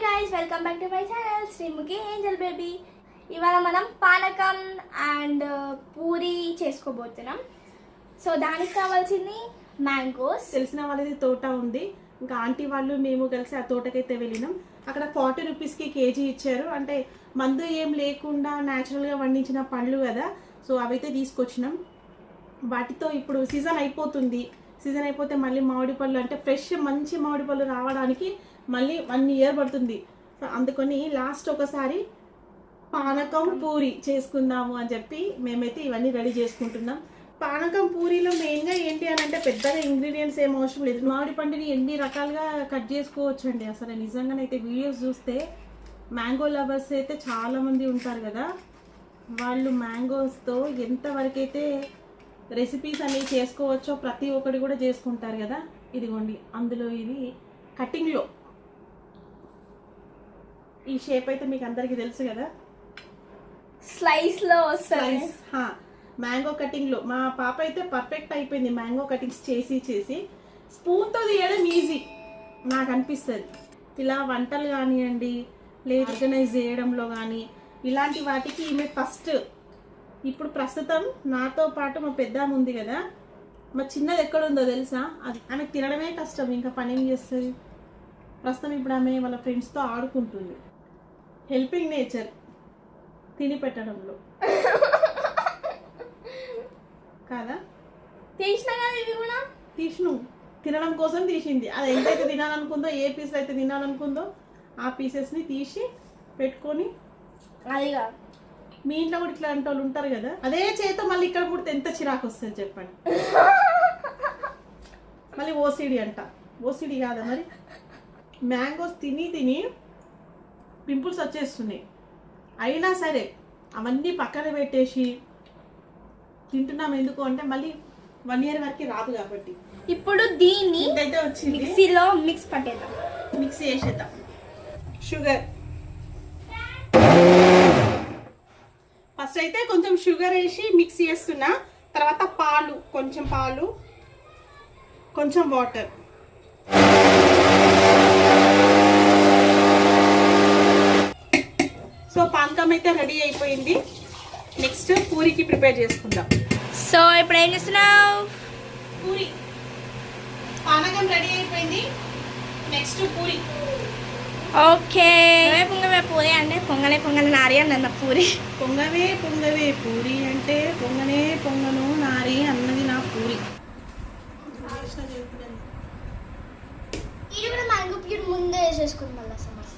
guys, welcome back to my channel Sreemukhi Angel baby. ఇవాళ మనం పానకం అండ్ పూరి చేసుకోబోతున్నాం. సో దానికి కావాల్సింది మ్యాంగోస్. తెలిసిన వాళ్ళది తోట ఉంది, ఇంకా ఆంటీ వాళ్ళు మేము కలిసి ఆ తోటకైతే వెళ్ళినాం. అక్కడ 40 రూపీస్కి కేజీ ఇచ్చారు. అంటే మందు ఏం లేకుండా న్యాచురల్గా పండించిన పండ్లు కదా, సో అవైతే తీసుకొచ్చినాం. వాటితో ఇప్పుడు సీజన్ అయిపోతుంది. సీజన్ అయిపోతే మళ్ళీ మామిడి పళ్ళు అంటే ఫ్రెష్ మంచి మామిడి పళ్ళు రావడానికి మళ్ళీ 1 ఇయర్ పడుతుంది. సో అందుకని లాస్ట్ ఒకసారి పానకం పూరి చేసుకుందాము అని చెప్పి మేమైతే ఇవన్నీ రెడీ చేసుకుంటున్నాం. పానకం పూరిలో మెయిన్గా ఏంటి అని అంటే పెద్దగా ఇంగ్రీడియంట్స్ ఏం అవసరం లేదు. మామిడి పండుని ఎన్ని రకాలుగా కట్ చేసుకోవచ్చు అండి. అసలు నిజంగానైతే వీడియోస్ చూస్తే మ్యాంగో లవర్స్ అయితే చాలామంది ఉంటారు కదా, వాళ్ళు మ్యాంగోస్తో ఎంతవరకైతే రెసిపీస్ అనేవి చేసుకోవచ్చో ప్రతి ఒక్కటి కూడా చేసుకుంటారు కదా. ఇదిగోండి, అందులో ఇది కటింగ్లో ఈ షేప్ అయితే మీకు అందరికీ తెలుసు కదా, స్లైస్లో వస్తాయి. మ్యాంగో కటింగ్లో మా పాప అయితే పర్ఫెక్ట్ అయిపోయింది. మ్యాంగో కటింగ్స్ చేసి స్పూన్తో తీయడం ఈజీ నాకు అనిపిస్తుంది. ఇలా వంటలు కానివ్వండి, లేదా ఆర్గనైజ్ చేయడంలో కానీ ఇలాంటి వాటికి ఈమె ఫస్ట్. ఇప్పుడు ప్రస్తుతం నాతో పాటు మా పెద్దమ్మ ఉంది కదా, మా చిన్నది ఎక్కడుందో తెలుసా, అది ఆమెకు తినడమే కష్టం, ఇంకా పని ఏం చేస్తుంది. ప్రస్తుతం ఇప్పుడు ఆమె వాళ్ళ ఫ్రెండ్స్తో ఆడుకుంటుంది. హెల్పింగ్ నేచర్ తిని పెట్టడంలో కాదా. తీసినా కదా ఇవి కూడా తీసిను, తినడం కోసం తీసింది. అది ఎంతైతే తినాలనుకుందో, ఏ పీస్ అయితే తినాలనుకుందో ఆ పీసెస్ని తీసి పెట్టుకొని. అదిగా మీ ఇంట్లో కూడా ఇట్లాంటి వాళ్ళు ఉంటారు కదా, అదే చేతో మళ్ళీ ఇక్కడ పుడితే ఎంత చిరాకు వస్తుంది చెప్పండి. మళ్ళీ ఓసిడి అంట. ఓసిడి కాదా మరి, మ్యాంగోస్ తిని పింపుల్స్ వచ్చేస్తున్నాయి. అయినా సరే అవన్నీ పక్కన పెట్టేసి తింటున్నాం. ఎందుకు అంటే మళ్ళీ 1 ఇయర్ వరకు రాదు కాబట్టి. ఇప్పుడు దీన్ని అయితే వచ్చింది, మిక్సీలో మిక్స్ పట్టేద్దాం. మిక్సీ చేసేద్దాం. షుగర్ ఫస్ట్ అయితే కొంచెం షుగర్ వేసి మిక్స్ చేస్తున్నా. తర్వాత పాలు, కొంచెం పాలు, కొంచెం వాటర్. సో పానకం అయితే రెడీ అయిపోయింది. నెక్స్ట్ పూరికి ప్రిపేర్ చేసుకుందాం. సో ఇప్పుడు ఏం చేస్తున్నావు? పూరి పానకం రెడీ అయిపోయింది. నెక్స్ట్ పూరి. ఓకే, పొంగవే పూరి అంటే పొంగనే నారి అన్న పూరి. పొంగవే పూరి అంటే పొంగను నారి అన్నది నా పూరి. ఇది కూడా మ్యాంగో ప్యూర్ ముందే వేసేసుకుని మళ్ళీ సమస్య